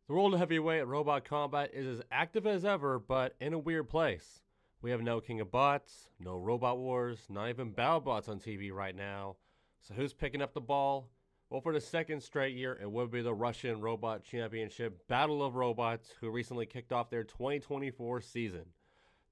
The world of heavyweight robot combat is as active as ever, but in a weird place. We have no King of Bots, no Robot Wars, not even Battlebots on TV right now. So who's picking up the ball? Well, for the second straight year, it would be the Russian Robot Championship Battle of Robots, who recently kicked off their 2024 season.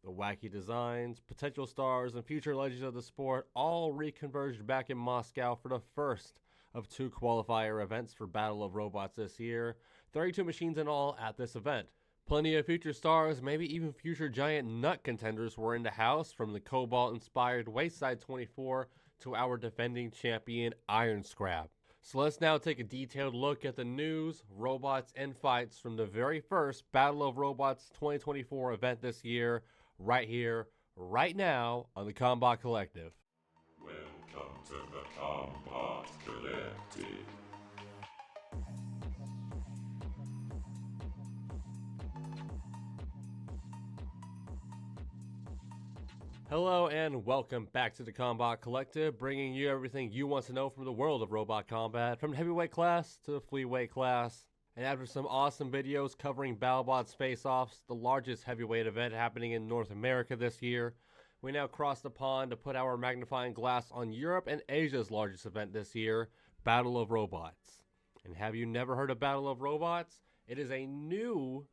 The wacky designs, potential stars, and future legends of the sport all reconverged back in Moscow for the first of two qualifier events for Battle of Robots this year. 32 machines in all at this event. Plenty of future stars, maybe even future giant nut contenders were in the house, from the Cobalt-inspired Wayside 24 to our defending champion Iron Scrap. So let's now take a detailed look at the news, robots, and fights from the very first Battle of Robots 2024 event this year, right here, right now, on the Combot Collective. Welcome to the Combot Collective. Hello and welcome back to the Combot Collective, bringing you everything you want to know from the world of robot combat, from the heavyweight class to the flyweight class. And after some awesome videos covering Battlebots Faceoffs, the largest heavyweight event happening in North America this year, we now cross the pond to put our magnifying glass on Europe and Asia's largest event this year, Battle of Robots. And have you never heard of Battle of Robots? It is a new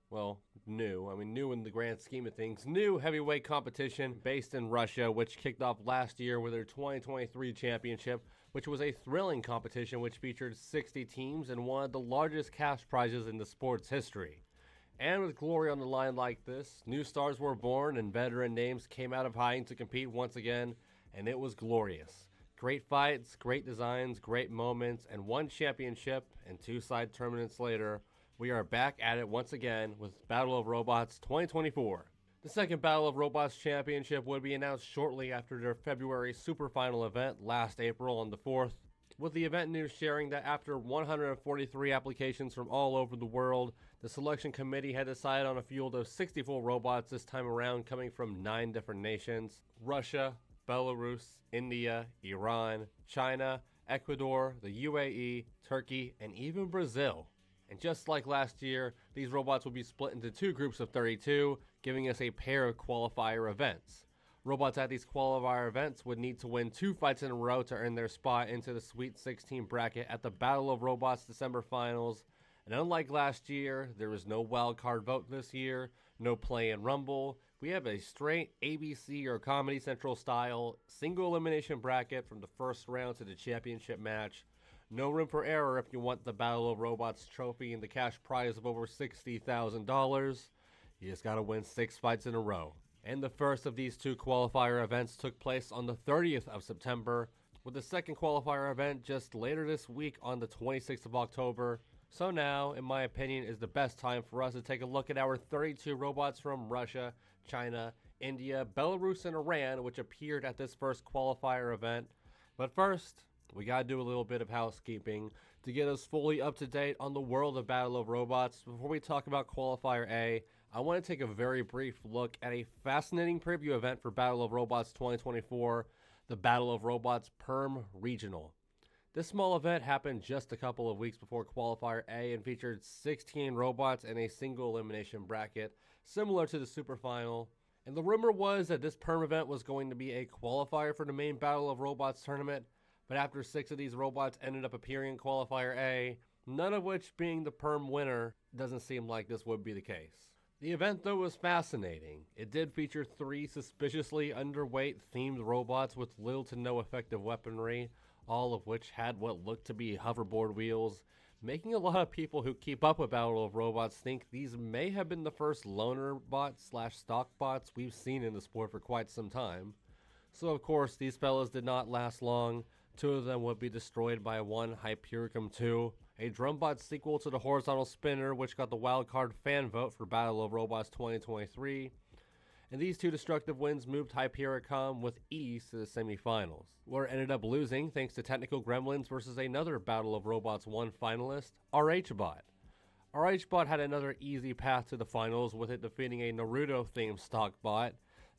in the grand scheme of things, new heavyweight competition based in Russia, which kicked off last year with their 2023 championship, which was a thrilling competition which featured 60 teams and one of the largest cash prizes in the sport's history. And with glory on the line like this, new stars were born and veteran names came out of hiding to compete once again, and it was glorious. Great fights, great designs, great moments, and one championship, and two side tournaments later, we are back at it once again with Battle of Robots 2024. The second Battle of Robots Championship would be announced shortly after their February Super Final event last April on the 4th, with the event news sharing that after 143 applications from all over the world, the selection committee had decided on a field of 64 robots this time around, coming from 9 different nations: Russia, Belarus, India, Iran, China, Ecuador, the UAE, Turkey, and even Brazil. And just like last year, these robots will be split into two groups of 32, giving us a pair of qualifier events. Robots at these qualifier events would need to win 2 fights in a row to earn their spot into the Sweet 16 bracket at the Battle of Robots December Finals. And unlike last year, there is no wildcard vote this year, no play and rumble. We have a straight ABC or Comedy Central style single elimination bracket from the first round to the championship match. No room for error if you want the Battle of Robots trophy and the cash prize of over $60,000. You just gotta win 6 fights in a row. And the first of these 2 qualifier events took place on the 30th of September, with the second qualifier event just later this week on the 26th of October. So now, in my opinion, is the best time for us to take a look at our 32 robots from Russia, China, India, Belarus, and Iran, which appeared at this first qualifier event. But first, we gotta do a little bit of housekeeping to get us fully up to date on the world of Battle of Robots. Before we talk about Qualifier A, I want to take a very brief look at a fascinating preview event for Battle of Robots 2024, the Battle of Robots Perm Regional. This small event happened just a couple of weeks before Qualifier A and featured 16 robots in a single elimination bracket, similar to the Super Final. And the rumor was that this Perm event was going to be a qualifier for the main Battle of Robots tournament, but after 6 of these robots ended up appearing in Qualifier A, none of which being the Perm winner, doesn't seem like this would be the case. The event, though, was fascinating. It did feature 3 suspiciously underweight themed robots with little to no effective weaponry, all of which had what looked to be hoverboard wheels, making a lot of people who keep up with Battle of Robots think these may have been the first loner bots / stock bots we've seen in the sport for quite some time. So of course, these fellas did not last long. 2 of them would be destroyed by one Hypericum 2, a Drumbot sequel to the Horizontal Spinner, which got the wildcard fan vote for Battle of Robots 2023. And these 2 destructive wins moved Hypericum with ease to the semifinals, where it ended up losing thanks to technical gremlins versus another Battle of Robots 1 finalist, RHBot. RHBot had another easy path to the finals, with it defeating a Naruto-themed stock bot,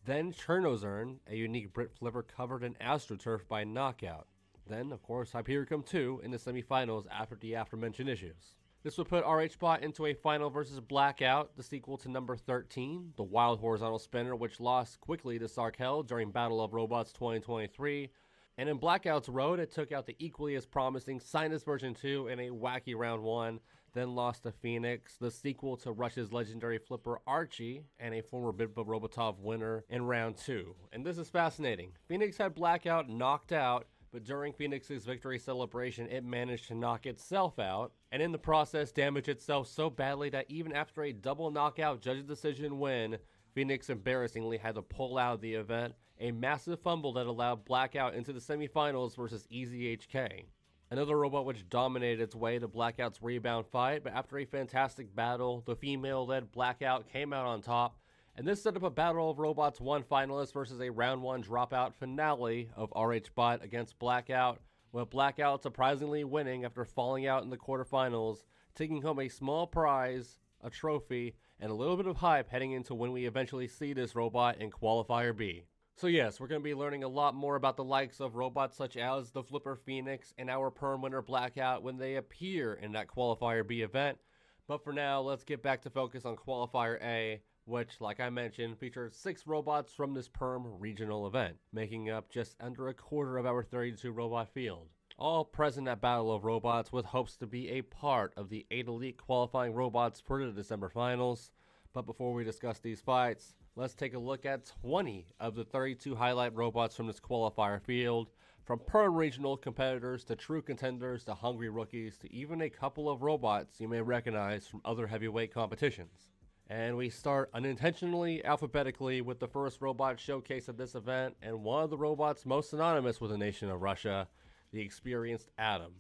then Chernozern, a unique Brit flipper covered in AstroTurf by knockout. Then, of course, Hypericum 2 in the semifinals after the aforementioned issues. This would put RHBot into a final versus Blackout, the sequel to number 13, the wild horizontal spinner, which lost quickly to Sarel during Battle of Robots 2023. And in Blackout's road, it took out the equally as promising Sinus version 2 in a wacky round 1, then lost to Phoenix, the sequel to Russia's legendary flipper Archie, and a former Bitva Robotov winner in round 2. And this is fascinating. Phoenix had Blackout knocked out, but during Phoenix's victory celebration, it managed to knock itself out, and in the process damage itself so badly that even after a double knockout judge's decision win, Phoenix embarrassingly had to pull out of the event, a massive fumble that allowed Blackout into the semifinals versus Easy HK. Another robot which dominated its way to Blackout's rebound fight, but after a fantastic battle, the female-led Blackout came out on top, and this set up a Battle of Robots 1 finalist versus a round 1 dropout finale of RHBot against Blackout, with Blackout surprisingly winning after falling out in the quarterfinals, taking home a small prize, a trophy, and a little bit of hype heading into when we eventually see this robot in Qualifier B. So yes, we're going to be learning a lot more about the likes of robots such as the Flipper Phoenix and our Perm winner Blackout when they appear in that Qualifier B event. But for now, let's get back to focus on Qualifier A, which, like I mentioned, featured 6 robots from this Perm regional event, making up just under a quarter of our 32 robot field. All present at Battle of Robots with hopes to be a part of the 8 elite qualifying robots for the December finals. But before we discuss these fights, let's take a look at 20 of the 32 highlight robots from this qualifier field, from Perm regional competitors to true contenders to hungry rookies to even a couple of robots you may recognize from other heavyweight competitions. And we start unintentionally alphabetically with the first robot showcase of this event, and one of the robots most synonymous with the nation of Russia, the experienced Atom.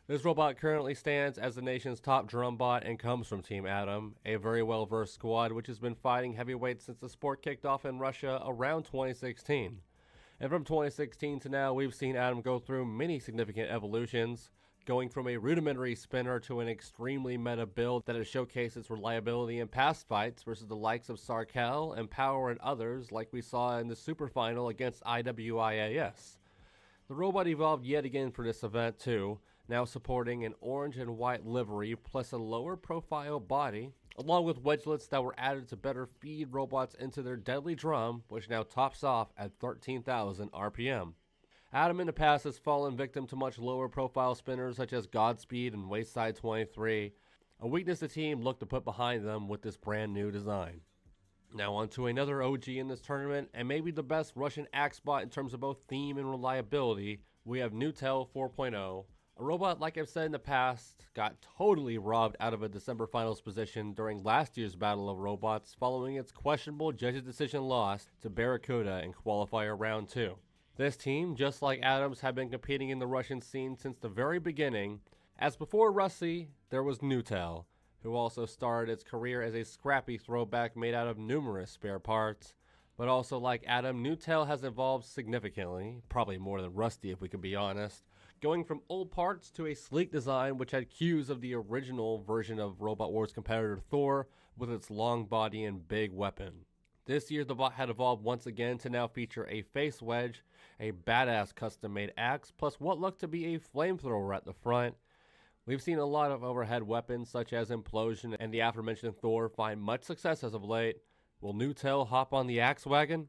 This robot currently stands as the nation's top drum bot and comes from Team Atom, a very well-versed squad which has been fighting heavyweights since the sport kicked off in Russia around 2016. And from 2016 to now, we've seen Atom go through many significant evolutions, going from a rudimentary spinner to an extremely meta build that has showcased its reliability in past fights versus the likes of Sarel and Power and others like we saw in the super final against IWIAS. The robot evolved yet again for this event too, now sporting an orange and white livery plus a lower profile body, along with wedgelets that were added to better feed robots into their deadly drum, which now tops off at 13,000 RPM. Atom in the past has fallen victim to much lower profile spinners such as Godspeed and Wayside 23, a weakness the team looked to put behind them with this brand new design. Now on to another OG in this tournament, and maybe the best Russian axe bot in terms of both theme and reliability, we have Nutel 4.0, a robot like I've said in the past, got totally robbed out of a December finals position during last year's Battle of Robots following its questionable judge's decision loss to Barracuda in Qualifier Round 2. This team, just like Adams, have been competing in the Russian scene since the very beginning, as before Russie, there was Nutel, who also started its career as a scrappy throwback made out of numerous spare parts. But also like Atom, Nutel has evolved significantly, probably more than Rusty if we can be honest, going from old parts to a sleek design which had cues of the original version of Robot Wars competitor Thor with its long body and big weapon. This year the bot had evolved once again to now feature a face wedge, a badass custom-made axe, plus what looked to be a flamethrower at the front. We've seen a lot of overhead weapons such as Implosion and the aforementioned Thor find much success as of late. Will Nutel hop on the axe wagon?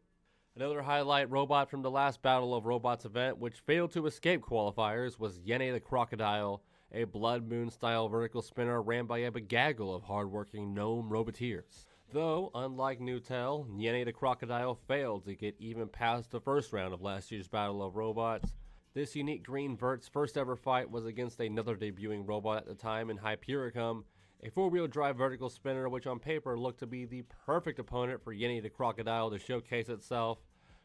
Another highlight robot from the last Battle of Robots event which failed to escape qualifiers was Yene the Crocodile, a Blood Moon style vertical spinner ran by a begaggle of hardworking gnome roboteers. Though, unlike Nutel, Yene the Crocodile failed to get even past the first round of last year's Battle of Robots. This unique green vert's first ever fight was against another debuting robot at the time in Hypericum, a four-wheel drive vertical spinner which on paper looked to be the perfect opponent for Yene the Crocodile to showcase itself,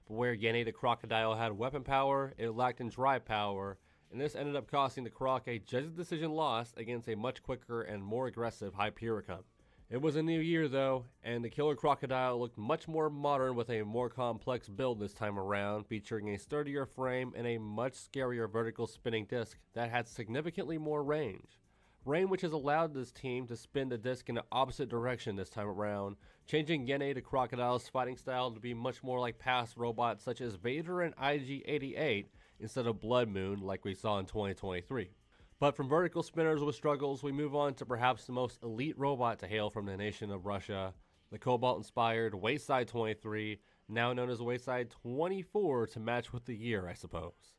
but where Yene the Crocodile had weapon power, it lacked in drive power, and this ended up costing the Croc a judge's decision loss against a much quicker and more aggressive Hypericum. It was a new year though, and the Killer Crocodile looked much more modern with a more complex build this time around, featuring a sturdier frame and a much scarier vertical spinning disc that had significantly more range. Rain which has allowed this team to spin the disc in the opposite direction this time around, changing Yene the Crocodile's fighting style to be much more like past robots such as Vader and IG-88 instead of Blood Moon like we saw in 2023. But from vertical spinners with struggles, we move on to perhaps the most elite robot to hail from the nation of Russia, the Cobalt-inspired Wayside 23, now known as Wayside 24 to match with the year, I suppose.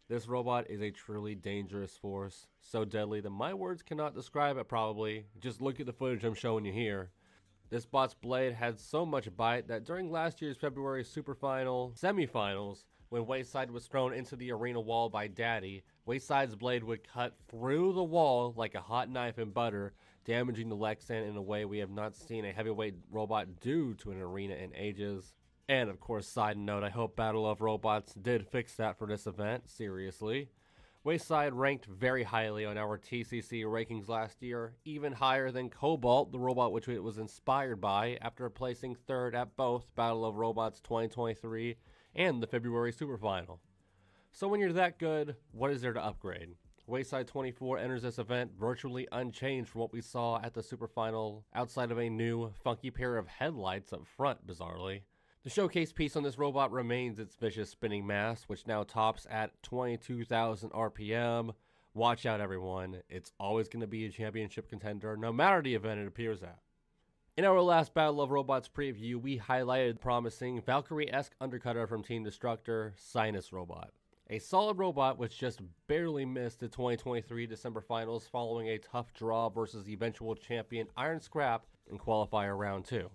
This robot is a truly dangerous force, so deadly that my words cannot describe it probably. Just look at the footage I'm showing you here. This bot's blade had so much bite that during last year's February Super Final semifinals, when Wayside was thrown into the arena wall by Daddy, Wayside's blade would cut through the wall like a hot knife in butter, damaging the Lexan in a way we have not seen a heavyweight robot do to an arena in ages. And of course, side note, I hope Battle of Robots did fix that for this event, seriously. Wayside ranked very highly on our TCC rankings last year, even higher than Cobalt, the robot which it was inspired by, after placing third at both Battle of Robots 2023 and the February Super Final. So when you're that good, what is there to upgrade? Wayside 24 enters this event virtually unchanged from what we saw at the Super Final, outside of a new, funky pair of headlights up front, bizarrely. The showcase piece on this robot remains its vicious spinning mass, which now tops at 22,000 RPM. Watch out, everyone. It's always going to be a championship contender, no matter the event it appears at. In our last Battle of Robots preview, we highlighted promising Valkyrie-esque undercutter from Team Destructor, Sinus Robot. A solid robot which just barely missed the 2023 December finals following a tough draw versus the eventual champion Iron Scrap in Qualifier Round 2.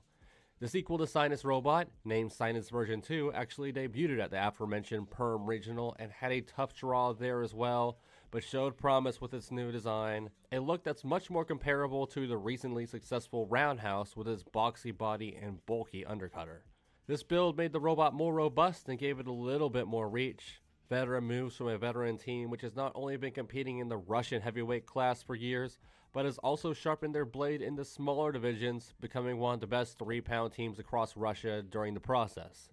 The sequel to Sinus Robot, named Sinus Version 2, actually debuted at the aforementioned Perm Regional and had a tough draw there as well, but showed promise with its new design, a look that's much more comparable to the recently successful Roundhouse with its boxy body and bulky undercutter. This build made the robot more robust and gave it a little bit more reach. Veteran moves from a veteran team which has not only been competing in the Russian heavyweight class for years, but has also sharpened their blade in the smaller divisions, becoming one of the best 3-pound teams across Russia during the process.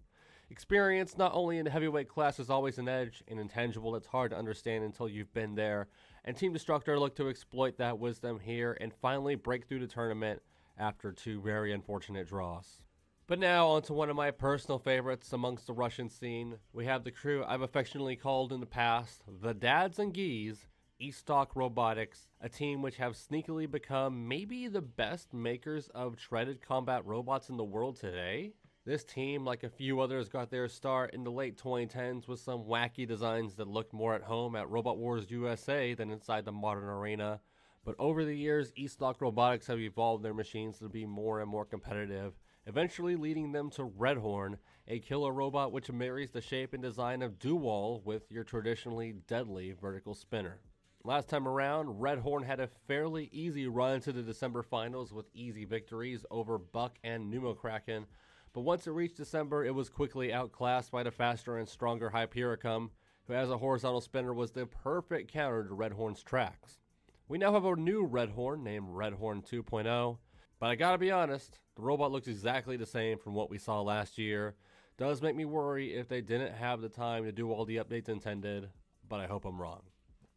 Experience not only in the heavyweight class is always an edge, an intangible that's hard to understand until you've been there, and Team Destructor looked to exploit that wisdom here and finally break through the tournament after 2 very unfortunate draws. But now onto one of my personal favorites amongst the Russian scene. We have the crew I've affectionately called in the past the Dads and Gees, Eask Robotics, a team which have sneakily become maybe the best makers of treaded combat robots in the world today. This team, like a few others, got their start in the late 2010s with some wacky designs that looked more at home at Robot Wars USA than inside the modern arena. But over the years, Eask Robotics have evolved their machines to be more and more competitive, eventually leading them to Redhorn, a killer robot which marries the shape and design of Duwall with your traditionally deadly vertical spinner. Last time around, Redhorn had a fairly easy run to the December finals with easy victories over Buck and Pneumokraken, but once it reached December, it was quickly outclassed by the faster and stronger Hypericum, who as a horizontal spinner was the perfect counter to Redhorn's tracks. We now have a new Redhorn named Redhorn 2.0, but I gotta be honest, the robot looks exactly the same from what we saw last year. Does make me worry if they didn't have the time to do all the updates intended, but I hope I'm wrong.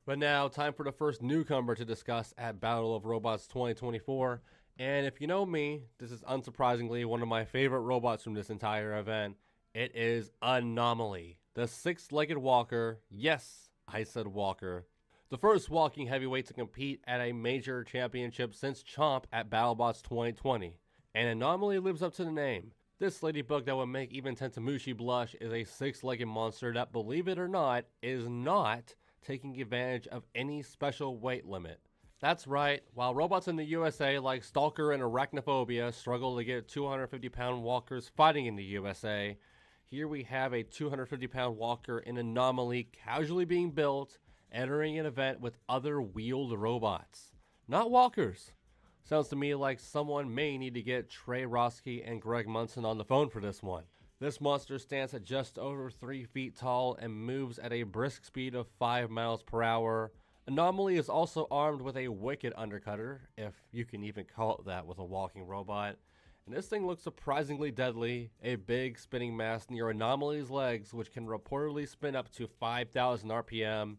But now, time for the first newcomer to discuss at Battle of Robots 2024, and if you know me, this is unsurprisingly one of my favorite robots from this entire event. It is Anomaly, the 6-legged walker. Yes, I said walker. The first walking heavyweight to compete at a major championship since Chomp at Battlebots 2020. And Anomaly lives up to the name. This ladybug that would make even Tentamushi blush is a 6-legged monster that, believe it or not, is not taking advantage of any special weight limit. That's right, while robots in the USA like Stalker and Arachnophobia struggle to get 250-pound walkers fighting in the USA, here we have a 250-pound walker in Anomaly casually being built, entering an event with other wheeled robots. Not walkers. Sounds to me like someone may need to get Trey Roski and Greg Munson on the phone for this one. This monster stands at just over 3 feet tall and moves at a brisk speed of 5 miles per hour. Anomaly is also armed with a wicked undercutter, if you can even call it that with a walking robot. And this thing looks surprisingly deadly, a big spinning mass near Anomaly's legs which can reportedly spin up to 5,000 RPM.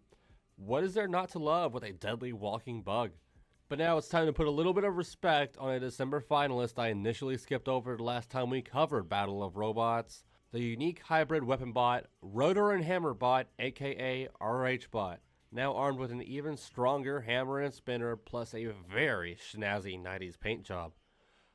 What is there not to love with a deadly walking bug? But now it's time to put a little bit of respect on a December finalist I initially skipped over the last time we covered Battle of Robots, the unique hybrid weapon bot, Rotor and Hammer bot, aka RH bot. now armed with an even stronger hammer and spinner plus a very snazzy 90s paint job.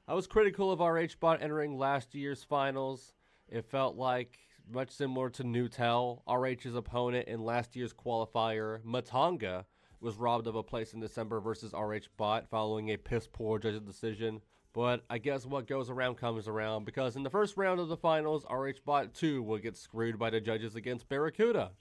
I was critical of RHBot entering last year's finals. It felt like much similar to Newtel. RH's opponent in last year's qualifier, Matanga, was robbed of a place in December versus RHBot following a piss poor judge's decision. But I guess what goes around comes around, because in the first round of the finals, RHBot 2 will get screwed by the judges against Barracuda.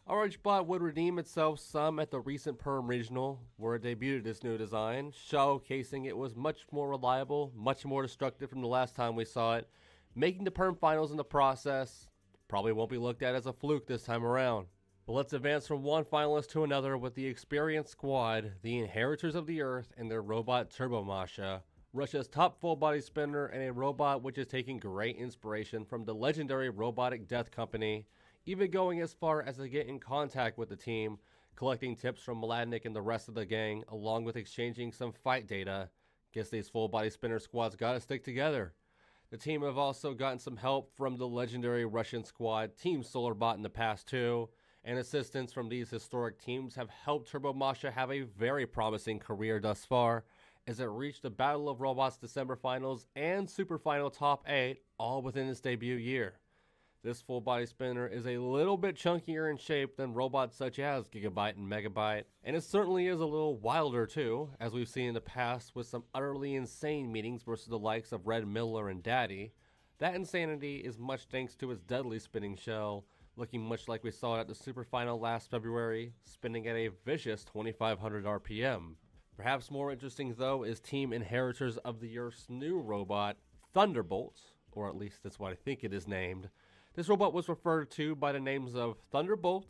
RHBot would redeem itself some at the recent Perm Regional, where it debuted this new design, showcasing it was much more reliable, much more destructive from the last time we saw it, making the Perm Finals in the process. Probably won't be looked at as a fluke this time around. But let's advance from one finalist to another with the experienced squad, the Inheritors of the Earth and their robot Turbo Masha, Russia's top full-body spinner, and a robot which is taking great inspiration from the legendary Robotic Death Company, even going as far as to get in contact with the team, collecting tips from Mladnik and the rest of the gang, along with exchanging some fight data. Guess these full-body spinner squads gotta stick together. The team have also gotten some help from the legendary Russian squad, Team SolarBot, in the past too, and assistance from these historic teams have helped Turbo Masha have a very promising career thus far, as it reached the Battle of Robots December Finals and Super Final Top 8, all within its debut year. This full-body spinner is a little bit chunkier in shape than robots such as Gigabyte and Megabyte, and it certainly is a little wilder too, as we've seen in the past with some utterly insane meetings versus the likes of Red Miller and Daddy. That insanity is much thanks to its deadly spinning shell, looking much like we saw it at the Super Final last February, spinning at a vicious 2500 RPM. Perhaps more interesting though is Team Inheritors of the Earth's new robot, Thunderbolt, or at least that's what I think it is named. This robot was referred to by the names of Thunderbolt,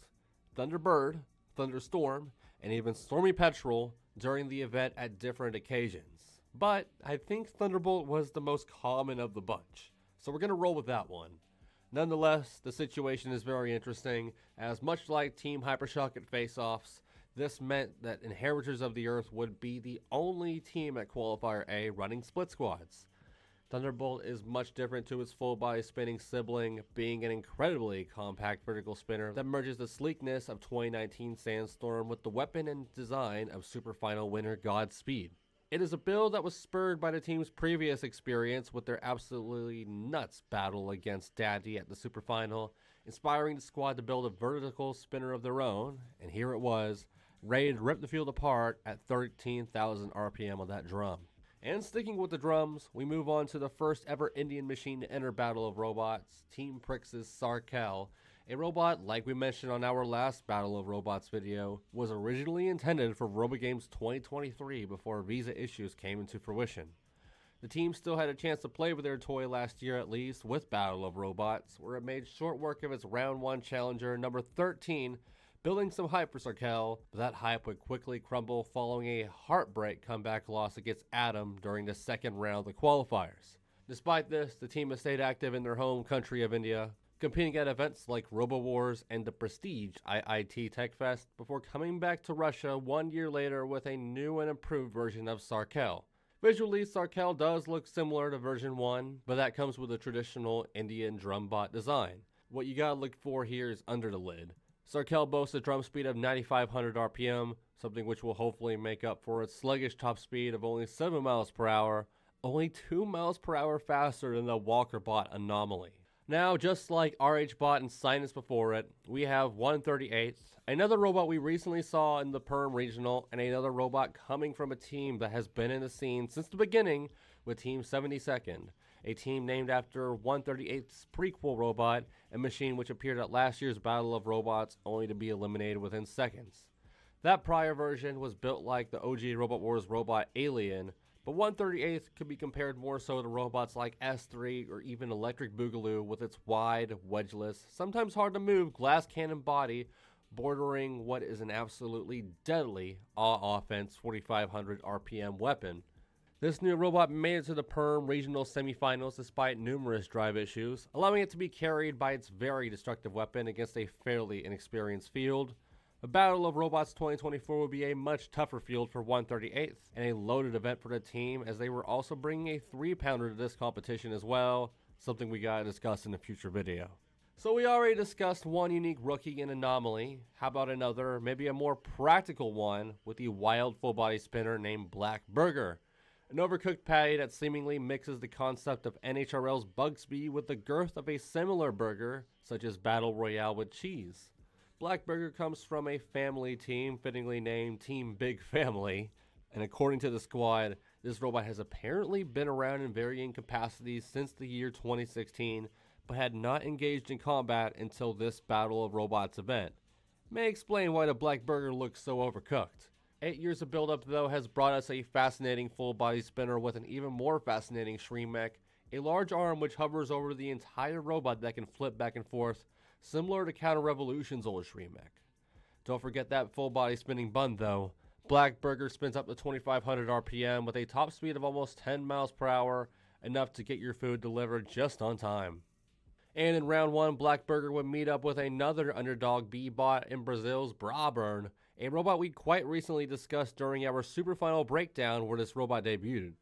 Thunderbird, Thunderstorm, and even Stormy Petrel during the event at different occasions. But I think Thunderbolt was the most common of the bunch, so we're going to roll with that one. Nonetheless, the situation is very interesting, as much like Team Hypershock at Faceoffs, this meant that Inheritors of the Earth would be the only team at Qualifier A running split squads. Thunderbolt is much different to its full-body spinning sibling, being an incredibly compact vertical spinner that merges the sleekness of 2019 Sandstorm with the weapon and design of Super Final winner Godspeed. It is a build that was spurred by the team's previous experience with their absolutely nuts battle against Daddy at the Super Final, inspiring the squad to build a vertical spinner of their own, and here it was, ready to rip the field apart at 13,000 RPM on that drum. And sticking with the drums, we move on to the first ever Indian machine to enter Battle of Robots, Team Prix's Sarel, a robot, like we mentioned on our last Battle of Robots video, was originally intended for RoboGames 2023 before visa issues came into fruition. The team still had a chance to play with their toy last year at least with Battle of Robots, where it made short work of its round 1 challenger number 13, building some hype for Sarel, but that hype would quickly crumble following a heartbreak comeback loss against Adam during the second round of the qualifiers. Despite this, the team has stayed active in their home country of India, competing at events like RoboWars and the Prestige IIT Tech Fest before coming back to Russia 1 year later with a new and improved version of Sarel. Visually, Sarel does look similar to version 1, but that comes with a traditional Indian drumbot design. What you gotta look for here is under the lid. Sarel boasts a drum speed of 9,500 RPM, something which will hopefully make up for its sluggish top speed of only 7 miles per hour, only 2 miles per hour faster than the WalkerBot Anomaly. Now, just like RHBot and Sinus before it, we have 138th, another robot we recently saw in the Perm Regional, and another robot coming from a team that has been in the scene since the beginning with Team 72nd. A team named after 138th's prequel robot, a machine which appeared at last year's Battle of Robots only to be eliminated within seconds. That prior version was built like the OG Robot Wars robot Alien, but 138th could be compared more so to robots like S3 or even Electric Boogaloo with its wide, wedgeless, sometimes hard to move glass cannon body bordering what is an absolutely deadly all-offense 4,500 RPM weapon. This new robot made it to the Perm Regional semifinals despite numerous drive issues, allowing it to be carried by its very destructive weapon against a fairly inexperienced field. The Battle of Robots 2024 will be a much tougher field for 138th, and a loaded event for the team as they were also bringing a 3-pounder to this competition as well, something we gotta discuss in a future video. So we already discussed one unique rookie in Anomaly. How about another, maybe a more practical one with the wild full body spinner named Blackburger? An overcooked patty that seemingly mixes the concept of NHRL's Bugsby with the girth of a similar burger, such as Battle Royale with cheese. Blackburger comes from a family team, fittingly named Team Big Family, and according to the squad, this robot has apparently been around in varying capacities since the year 2016, but had not engaged in combat until this Battle of Robots event. May explain why the Blackburger looks so overcooked. 8 years of build-up, though, has brought us a fascinating full-body spinner with an even more fascinating Shreem mech, a large arm which hovers over the entire robot that can flip back and forth, similar to Counter Revolution's old Shreem mech. Don't forget that full-body spinning bun, though. Blackburger spins up to 2,500 RPM with a top speed of almost 10 miles per hour, enough to get your food delivered just on time. And in round 1, Blackburger would meet up with another underdog B-bot in Brazil's Brabur, a robot we quite recently discussed during our Super Final breakdown where this robot debuted.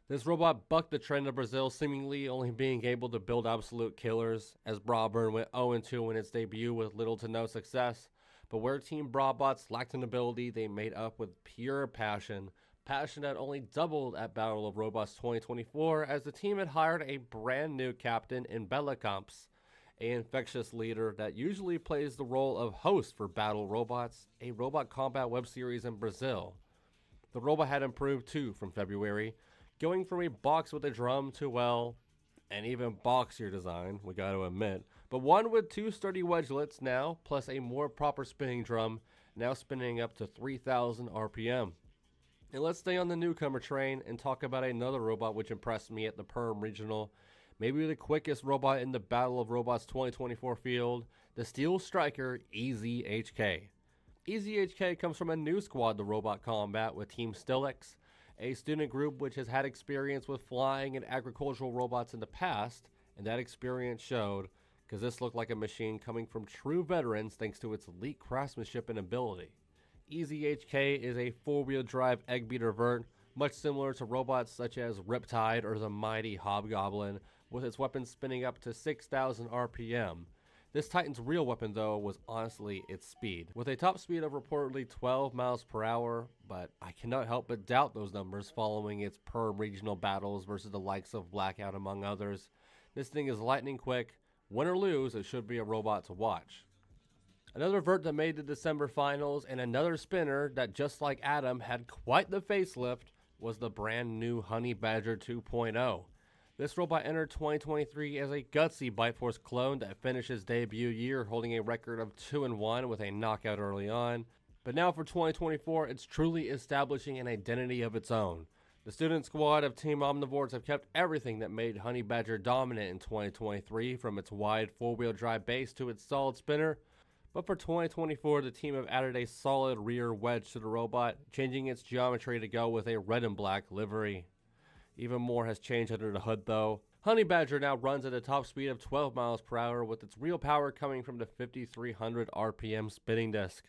This robot bucked the trend of Brazil seemingly only being able to build absolute killers, as Brabur went 0-2 in its debut with little to no success, but where Team Brabbots lacked an ability, they made up with pure passion that only doubled at Battle of Robots 2024 as the team had hired a brand new captain in Belarus, an infectious leader that usually plays the role of host for Battle Robots, a robot combat web series in Brazil. The robot had improved too from February, going from a box with a drum to, well, an even boxier design, we gotta admit, but one with 2 sturdy wedgelets now, plus a more proper spinning drum, now spinning up to 3,000 RPM. And let's stay on the newcomer train and talk about another robot which impressed me at the Perm Regional, maybe the quickest robot in the Battle of Robots 2024 field, the Steel Striker EZHK. EZHK comes from a new squad to Robot Combat with Team Stillix, a student group which has had experience with flying and agricultural robots in the past, and that experience showed, because this looked like a machine coming from true veterans thanks to its elite craftsmanship and ability. EZHK is a 4-wheel drive egg beater vert, much similar to robots such as Riptide or the mighty Hobgoblin, with its weapon spinning up to 6,000 RPM. This Titan's real weapon, though, was honestly its speed, with a top speed of reportedly 12 miles per hour, but I cannot help but doubt those numbers following its Perm regional battles versus the likes of Blackout among others. This thing is lightning quick. Win or lose, it should be a robot to watch. Another vert that made the December finals and another spinner that, just like Adam, had quite the facelift was the brand new Honeybadger 2.0. This robot entered 2023 as a gutsy Bite Force clone that finished his debut year holding a record of 2-1 with a knockout early on. But now for 2024, it's truly establishing an identity of its own. The student squad of Team Omnivores have kept everything that made Honeybadger dominant in 2023, from its wide 4-wheel drive base to its solid spinner. But for 2024, the team have added a solid rear wedge to the robot, changing its geometry to go with a red and black livery. Even more has changed under the hood though. Honeybadger now runs at a top speed of 12 miles per hour, with its real power coming from the 5,300 RPM spinning disc.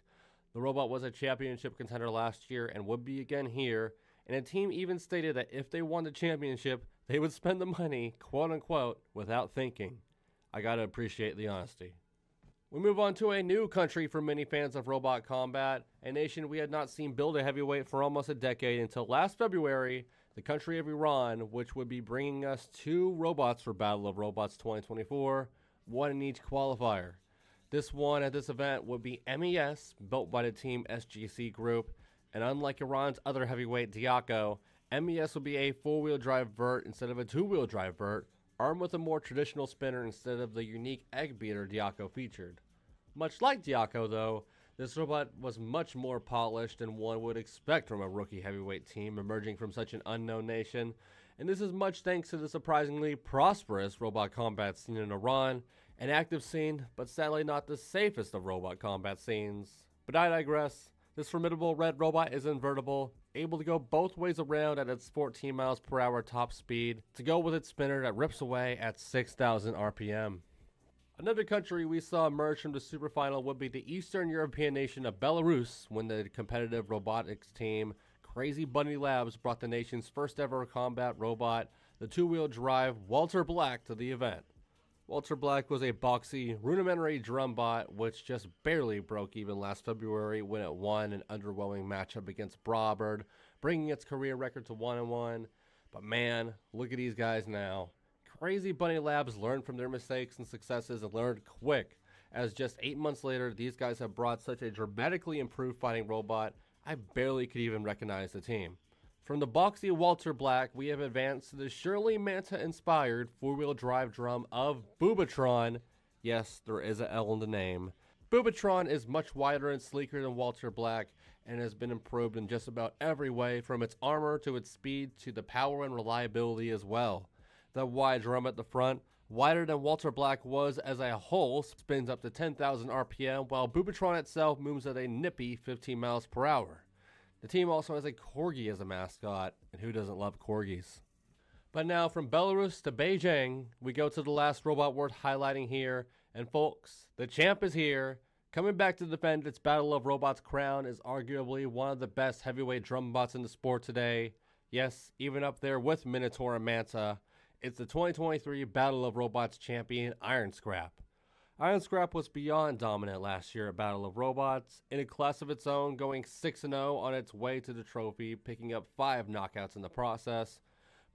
The robot was a championship contender last year and would be again here, and the team even stated that if they won the championship, they would spend the money, quote unquote, without thinking. I gotta appreciate the honesty. We move on to a new country for many fans of Robot Combat, a nation we had not seen build a heavyweight for almost a decade until last February, the country of Iran, which would be bringing us 2 robots for Battle of Robots 2024, one in each qualifier. This one at this event would be Mees, built by the Team SGC group, and unlike Iran's other heavyweight Diaco, Mees would be a 4-wheel drive vert instead of a 2-wheel drive vert, armed with a more traditional spinner instead of the unique egg beater Diaco featured. Much like Diaco though, this robot was much more polished than one would expect from a rookie heavyweight team emerging from such an unknown nation, and this is much thanks to the surprisingly prosperous robot combat scene in Iran, an active scene, but sadly not the safest of robot combat scenes. But I digress. This formidable red robot is invertible, able to go both ways around at its 14 miles per hour top speed, to go with its spinner that rips away at 6,000 RPM. Another country we saw emerge from the super final would be the Eastern European nation of Belarus, when the competitive robotics team Crazy Bunny Labs brought the nation's first ever combat robot, the 2-wheel drive Walter Black, to the event. Walter Black was a boxy, rudimentary drum bot which just barely broke even last February when it won an underwhelming matchup against Brabur, bringing its career record to 1-1. But man, look at these guys now. Crazy Bunny Labs learned from their mistakes and successes and learned quick, as just 8 months later, these guys have brought such a dramatically improved fighting robot, I barely could even recognize the team. From the boxy Walter Black, we have advanced to the surely Manta-inspired four-wheel drive drum of Batron. Yes, there is a L in the name. Batron is much wider and sleeker than Walter Black and has been improved in just about every way, from its armor to its speed to the power and reliability as well. The wide drum at the front, wider than Walter Black was as a whole, spins up to 10,000 RPM, while Batron itself moves at a nippy 15 miles per hour. The team also has a corgi as a mascot, and who doesn't love corgis? But now from Belarus to Beijing, we go to the last robot worth highlighting here, and folks, the champ is here. Coming back to defend its Battle of Robots crown is arguably one of the best heavyweight drum bots in the sport today. Yes, even up there with Minotaur and Manta. It's the 2023 Battle of Robots champion, Iron Scrap. Iron Scrap was beyond dominant last year at Battle of Robots, in a class of its own, going 6-0 on its way to the trophy, picking up 5 knockouts in the process.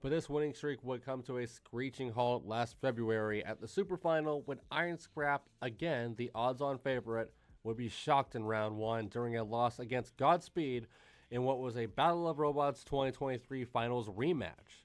But this winning streak would come to a screeching halt last February at the Super Final when Iron Scrap, again the odds-on favorite, would be shocked in round 1 during a loss against Godspeed in what was a Battle of Robots 2023 Finals rematch.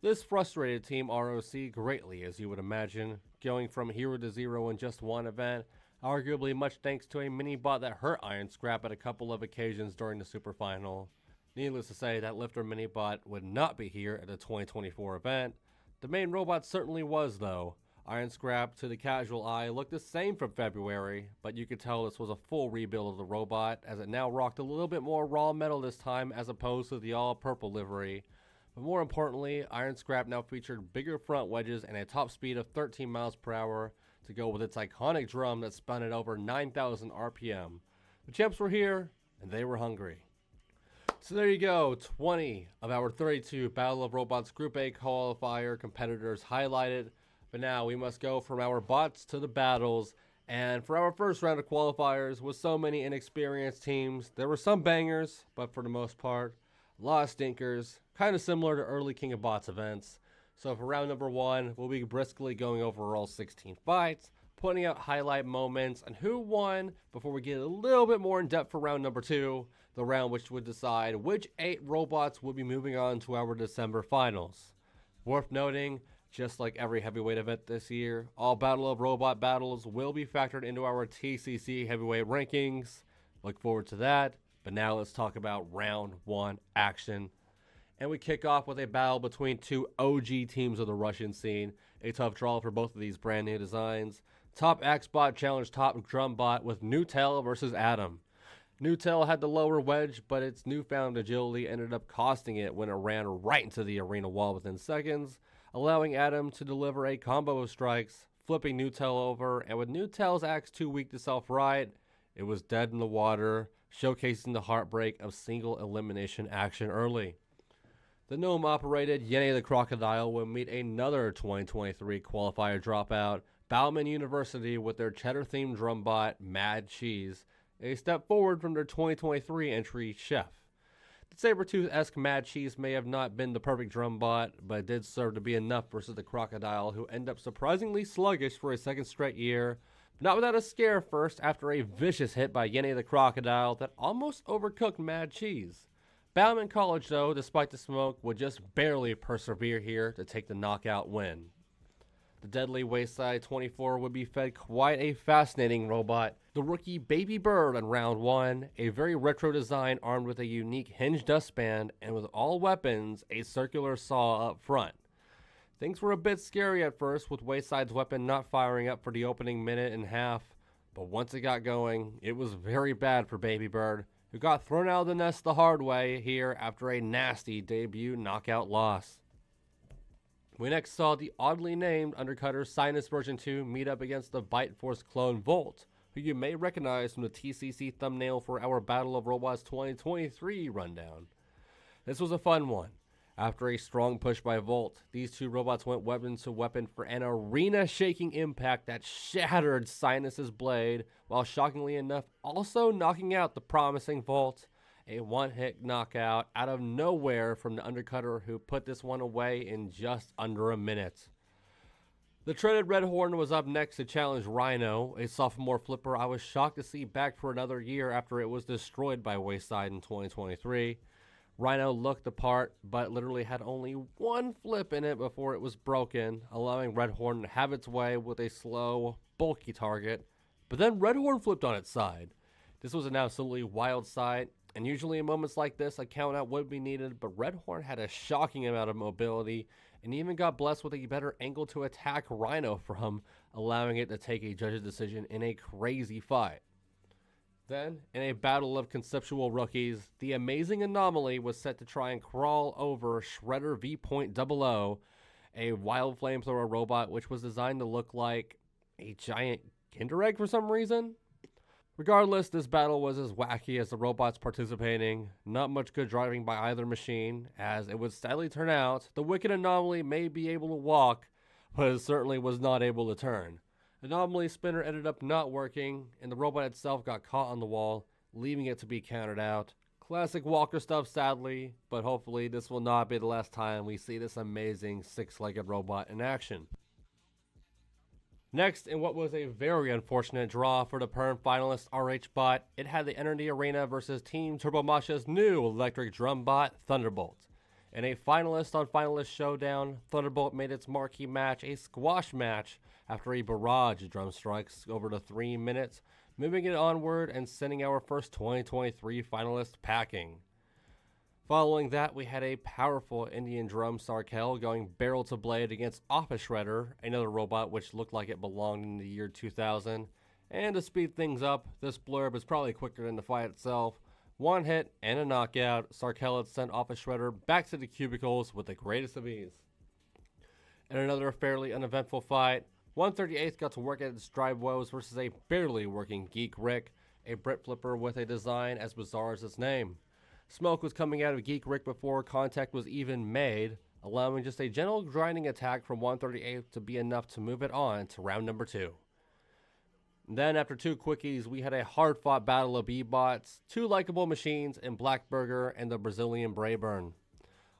This frustrated Team ROC greatly, as you would imagine, going from hero to zero in just one event, arguably much thanks to a mini-bot that hurt Iron Scrap at a couple of occasions during the Super Final. Needless to say, that lifter mini-bot would not be here at the 2024 event. The main robot certainly was, though. Iron Scrap, to the casual eye, looked the same from February, but you could tell this was a full rebuild of the robot, as it now rocked a little bit more raw metal this time as opposed to the all-purple livery. But more importantly, Iron Scrap now featured bigger front wedges and a top speed of 13 miles per hour to go with its iconic drum that spun at over 9,000 RPM. The champs were here, and they were hungry. So there you go, 20 of our 32 Battle of Robots Group A qualifier competitors highlighted. But now we must go from our bots to the battles. And for our first round of qualifiers, with so many inexperienced teams, there were some bangers, but for the most part, a lot of stinkers, kind of similar to early King of Bots events. So for round number 1, we'll be briskly going over all 16 fights, pointing out highlight moments and who won before we get a little bit more in depth for round number 2, the round which would decide which 8 robots will be moving on to our December finals. Worth noting, just like every heavyweight event this year, all Battle of Robot battles will be factored into our TCC heavyweight rankings. Look forward to that. But now let's talk about round 1 action. And we kick off with a battle between 2 OG teams of the Russian scene. A tough draw for both of these brand new designs. Top Axbot challenged Top Drumbot with Newtel versus Atom. Newtel had the lower wedge, but its newfound agility ended up costing it when it ran right into the arena wall within seconds, allowing Atom to deliver a combo of strikes, flipping Newtel over, and with Newtel's axe too weak to self-right, it was dead in the water, showcasing the heartbreak of single elimination action early. The gnome-operated Yene the Crocodile will meet another 2023 qualifier dropout, Bauman University, with their cheddar-themed drum bot, Mad Cheese, a step forward from their 2023 entry, Chef. The Sabertooth-esque Mad Cheese may have not been the perfect drum bot, but it did serve to be enough versus the Crocodile, who end up surprisingly sluggish for a second straight year, not without a scare first after a vicious hit by Yene the Crocodile that almost overcooked Mad Cheese. Bauman College, though, despite the smoke, would just barely persevere here to take the knockout win. The deadly Wayside 24 would be fed quite a fascinating robot, the rookie Baby Bird in round 1, a very retro design armed with a unique hinged dustband and with all weapons a circular saw up front. Things were a bit scary at first, with Wayside's weapon not firing up for the opening minute and a half, but once it got going, it was very bad for Baby Bird, who got thrown out of the nest the hard way here after a nasty debut knockout loss. We next saw the oddly named Undercutter Sinus version 2 meet up against the Byte Force clone Volt, who you may recognize from the TCC thumbnail for our Battle of Robots 2023 rundown. This was a fun one, After a strong push by Volt, these two robots went weapon to weapon for an arena-shaking impact that shattered Sinus's blade, while shockingly enough also knocking out the promising Volt. A one-hit knockout out of nowhere from the undercutter who put this one away in just under a minute. The treaded Red Horn was up next to challenge Rhino, a sophomore flipper I was shocked to see back for another year after it was destroyed by Wayside in 2023. Rhino looked the part, but literally had only one flip in it before it was broken, allowing Red Horn to have its way with a slow, bulky target. But then Red Horn flipped on its side. This was an absolutely wild sight, and usually in moments like this, a countout would be needed, but Red Horn had a shocking amount of mobility, and even got blessed with a better angle to attack Rhino from, allowing it to take a judge's decision in a crazy fight. Then, in a battle of conceptual rookies, the amazing Anomaly was set to try and crawl over Shredder V.00, a wild flamethrower robot which was designed to look like a giant Kinder Egg for some reason. Regardless, this battle was as wacky as the robots participating. Not much good driving by either machine, as it would sadly turn out the wicked Anomaly may be able to walk, but it certainly was not able to turn. Anomaly spinner ended up not working, and the robot itself got caught on the wall, leaving it to be countered out. Classic Walker stuff, sadly, but hopefully this will not be the last time we see this amazing six-legged robot in action. Next, in what was a very unfortunate draw for the Perm finalist RH Bot, it had the Enter the Arena versus Team Turbo Masha's new electric drum bot, Thunderbolt. In a finalist on finalist showdown, Thunderbolt made its marquee match a squash match after a barrage of drum strikes over the 3 minutes, moving it onward and sending our first 2023 finalist packing. Following that, we had a powerful Indian drum Sarel going barrel to blade against Office Shredder, another robot which looked like it belonged in the year 2000. And to speed things up, this blurb is probably quicker than the fight itself. One hit and a knockout, Sarel had sent Office Shredder back to the cubicles with the greatest of ease. In another fairly uneventful fight, 138th got to work at its drive woes versus a barely working Geek Rick, a Brit flipper with a design as bizarre as its name. Smoke was coming out of Geek Rick before contact was even made, allowing just a gentle grinding attack from 138th to be enough to move it on to round number 2. Then after 2 quickies, we had a hard-fought battle of B-bots, 2 likable machines in Blackburger and the Brazilian Brayburn.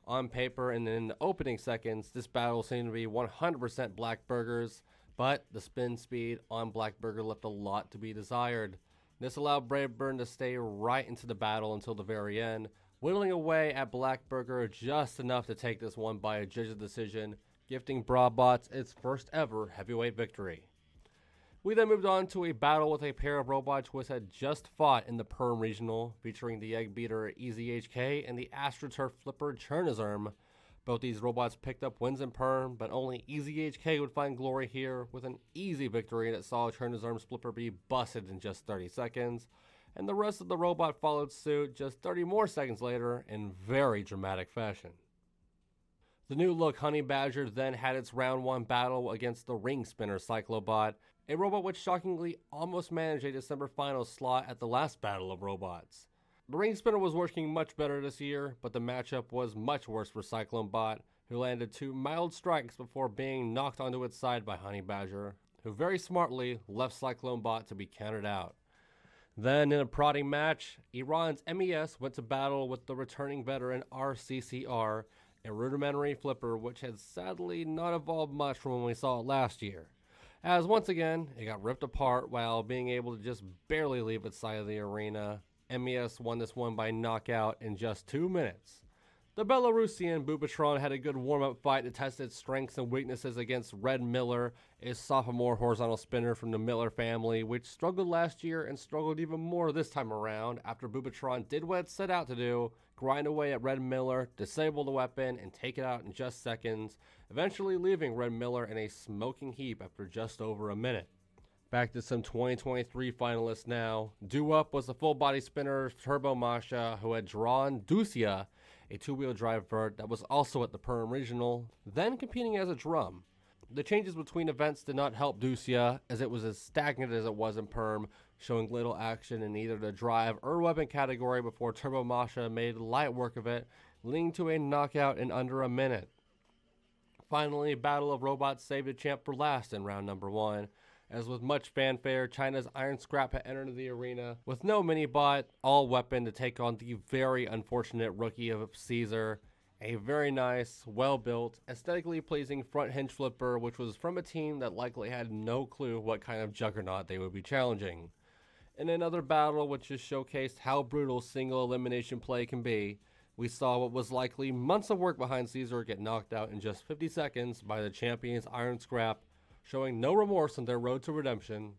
On paper and in the opening seconds, this battle seemed to be 100% Blackburgers, but the spin speed on Blackburger left a lot to be desired. This allowed Brabur to stay right into the battle until the very end, whittling away at Blackburger just enough to take this one by a judge's decision, gifting Brabbots its first ever heavyweight victory. We then moved on to a battle with a pair of robots which had just fought in the Perm Regional, featuring the Egg Beater EZHK and the AstroTurf Flipper Chernizerm. Both these robots picked up wins in Perm, but only EZHK would find glory here with an easy victory that saw Chernizerm's flipper be busted in just 30 seconds, and the rest of the robot followed suit just 30 more seconds later in very dramatic fashion. The new look Honeybadger then had its round 1 battle against the Ring Spinner Cyclobot, a robot which shockingly almost managed a December final slot at the last Battle of Robots. The Ring Spinner was working much better this year, but the matchup was much worse for Cyclone Bot, who landed 2 mild strikes before being knocked onto its side by Honeybadger, who very smartly left Cyclone Bot to be counted out. Then in a prodding match, Iran's MES went to battle with the returning veteran RCCR, a rudimentary flipper which had sadly not evolved much from when we saw it last year, as once again it got ripped apart while being able to just barely leave its side of the arena. MES won this one by knockout in just 2 minutes. The Belarusian Batron had a good warm-up fight to test its strengths and weaknesses against Red Miller, a sophomore horizontal spinner from the Miller family, which struggled last year and struggled even more this time around after Batron did what it set out to do, grind away at Red Miller, disable the weapon, and take it out in just seconds, eventually leaving Red Miller in a smoking heap after just over a minute. Back to some 2023 finalists now. Due up was the full-body spinner Turbo Masha, who had drawn Ducia, a 2-wheel drive vert that was also at the Perm Regional, then competing as a drum. The changes between events did not help Ducia, as it was as stagnant as it was in Perm, showing little action in either the drive or weapon category before Turbo Masha made light work of it, leading to a knockout in under a minute. Finally, Battle of Robots saved the champ for last in round number 1, as with much fanfare, China's Iron Scrap had entered the arena with no mini-bot, all weapon to take on the very unfortunate rookie of Caesar, a very nice, well-built, aesthetically pleasing front hinge flipper, which was from a team that likely had no clue what kind of juggernaut they would be challenging. In another battle which just showcased how brutal single elimination play can be, we saw what was likely months of work behind Caesar get knocked out in just 50 seconds by the champions Iron Scrap, showing no remorse on their road to redemption.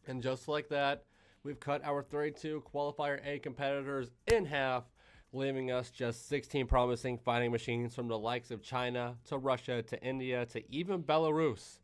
And just like that, we've cut our 32 Qualifier A competitors in half, leaving us just 16 promising fighting machines from the likes of China, to Russia, to India, to even Belarus.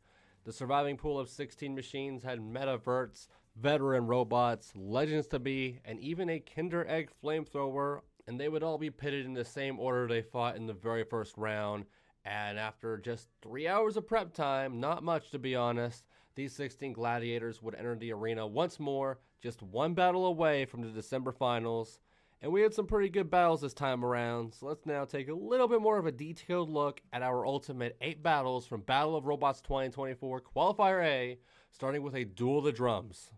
The surviving pool of 16 machines had metaverts, veteran robots, legends to be, and even a Kinder Egg flamethrower, and they would all be pitted in the same order they fought in the very first round. And after just 3 hours of prep time, not much to be honest, these 16 gladiators would enter the arena once more, just one battle away from the December finals. And we had some pretty good battles this time around, so let's now take a little bit more of a detailed look at our ultimate 8 battles from Battle of Robots 2024 Qualifier A, starting with a duel of the drums.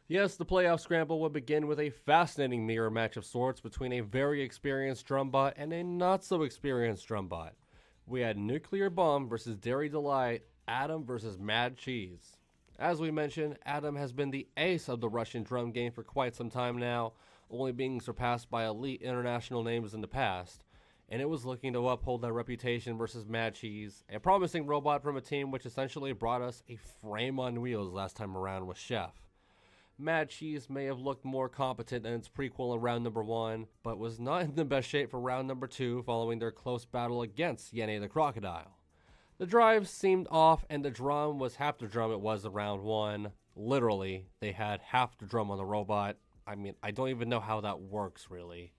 Yes, the playoff scramble would begin with a fascinating mirror match of sorts between a very experienced drumbot and a not-so-experienced drumbot. We had Nuclear Bomb versus Dairy Delight, Adam versus Mad Cheese. As we mentioned, Adam has been the ace of the Russian drum game for quite some time now, only being surpassed by elite international names in the past, and it was looking to uphold that reputation versus Mad Cheese, a promising robot from a team which essentially brought us a frame on wheels last time around with Chef. Mad Cheese may have looked more competent than its prequel in round number 1, but was not in the best shape for round number 2 following their close battle against Yene the Crocodile. The drive seemed off, and the drum was half the drum it was in round 1. Literally, they had half the drum on the robot. I mean, I don't even know how that works, really.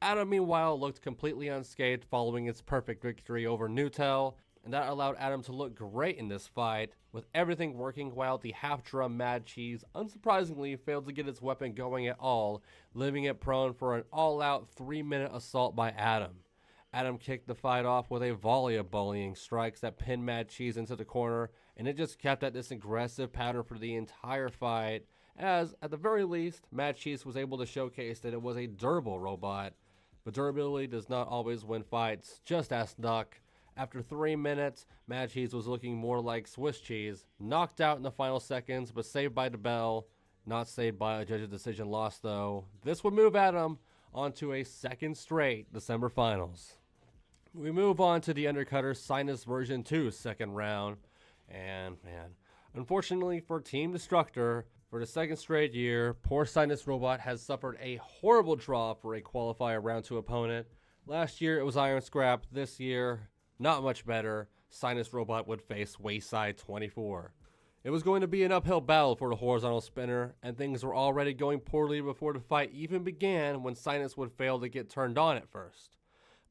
Adam, meanwhile, looked completely unscathed following its perfect victory over Nutel, and that allowed Adam to look great in this fight, with everything working while the half-drum Mad Cheese unsurprisingly failed to get its weapon going at all, leaving it prone for an all-out 3-minute assault by Adam. Adam kicked the fight off with a volley of bullying strikes that pinned Mad Cheese into the corner, and it just kept at this aggressive pattern for the entire fight, as, at the very least, Mad Cheese was able to showcase that it was a durable robot. But durability does not always win fights, just ask Duck. After 3 minutes, Mad Cheese was looking more like Swiss cheese, knocked out in the final seconds, but saved by the bell. Not saved by a judge's decision loss, though. This would move Adam onto a second straight December finals. We move on to the Undercutter Sinus version 2 second round. And, man, unfortunately for Team Destructor, for the second straight year, poor Sinus Robot has suffered a horrible draw for a qualifier round 2 opponent. Last year it was Iron Scrap. This year, not much better. Sinus Robot would face Wayside 24. It was going to be an uphill battle for the horizontal spinner, and things were already going poorly before the fight even began when Sinus would fail to get turned on at first.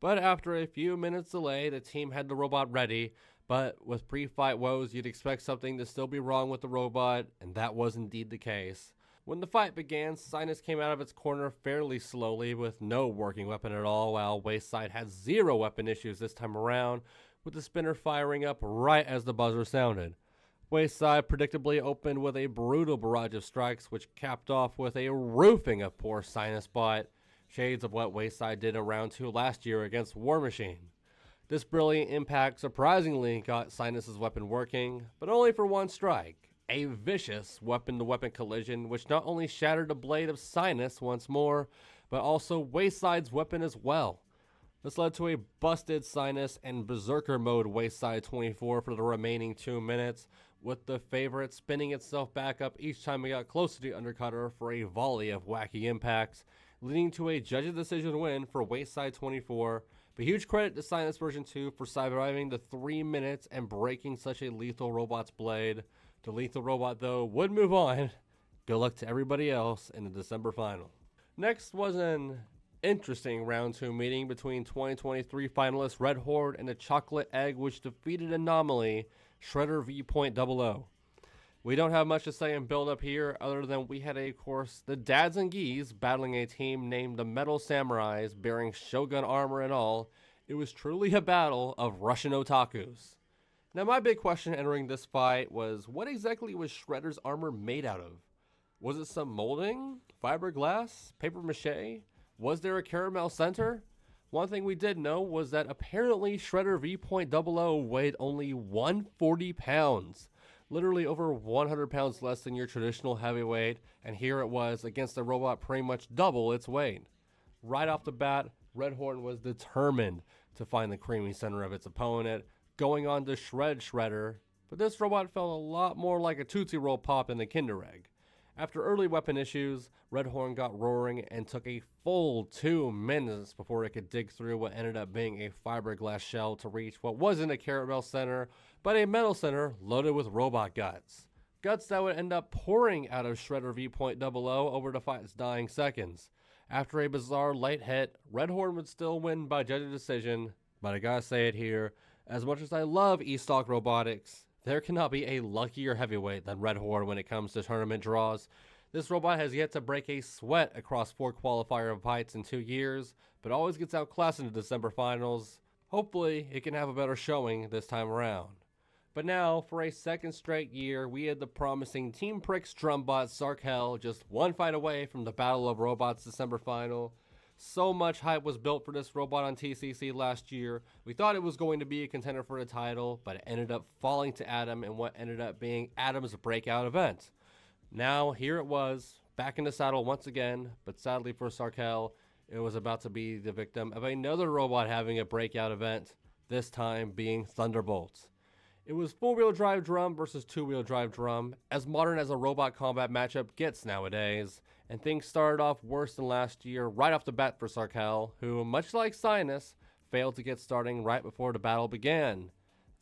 But after a few minutes delay, the team had the robot ready, but with pre-fight woes, you'd expect something to still be wrong with the robot, and that was indeed the case. When the fight began, Sinus came out of its corner fairly slowly with no working weapon at all, while Wayside had zero weapon issues this time around, with the spinner firing up right as the buzzer sounded. Wayside predictably opened with a brutal barrage of strikes, which capped off with a roofing of poor Sinus bot, shades of what Wayside did in round 2 last year against War Machine. This brilliant impact surprisingly got Sinus's weapon working, but only for one strike. A vicious weapon-to-weapon collision which not only shattered the blade of Sinus once more, but also Wayside's weapon as well. This led to a busted Sinus and Berserker mode Wayside 24 for the remaining 2 minutes, with the favorite spinning itself back up each time it got close to the Undercutter for a volley of wacky impacts, leading to a judge's decision win for Wayside 24. But huge credit to Sinus version 2 for surviving the 3 minutes and breaking such a lethal robot's blade. The lethal robot, though, would move on. Good luck to everybody else in the December final. Next was an interesting round 2 meeting between 2023 finalists Red Horde and the Chocolate Egg, which defeated Anomaly, Shredder V.00. We don't have much to say in build up here other than we had, of course, the Dads and Geese battling a team named the Metal Samurais bearing Shogun armor and all. It was truly a battle of Russian otakus. Now my big question entering this fight was, what exactly was Shredder's armor made out of? Was it some molding, fiberglass, paper mache? Was there a caramel center? One thing we did know was that apparently Shredder V.00 weighed only 140 pounds. Literally over 100 pounds less than your traditional heavyweight, and here it was against a robot pretty much double its weight. Right off the bat, Red Horn was determined to find the creamy center of its opponent, going on to shred Shredder, but this robot felt a lot more like a Tootsie Roll Pop than a Kinder Egg. After early weapon issues, Red Horn got roaring and took a full 2 minutes before it could dig through what ended up being a fiberglass shell to reach what wasn't a caramel center, but a metal center loaded with robot guts. Guts that would end up pouring out of Shredder V.00 over the fight's dying seconds. After a bizarre light hit, Red Horn would still win by judge decision, but I gotta say it here, as much as I love Eask robotics, there cannot be a luckier heavyweight than Red Horn when it comes to tournament draws. This robot has yet to break a sweat across 4 qualifier fights in 2 years, but always gets outclassed in the December finals. Hopefully, it can have a better showing this time around. But now, for a second straight year, we had the promising Team Pricks Drumbot Sarel just one fight away from the Battle of Robots December final. So much hype was built for this robot on TCC last year. We thought it was going to be a contender for the title, but it ended up falling to Adam in what ended up being Adam's breakout event. Now, here it was, back in the saddle once again, but sadly for Sarel, it was about to be the victim of another robot having a breakout event, this time being Thunderbolt. It was 4-wheel drive drum versus 2-wheel drive drum, as modern as a robot combat matchup gets nowadays, and things started off worse than last year right off the bat for Sarel, who, much like Sinus, failed to get starting right before the battle began.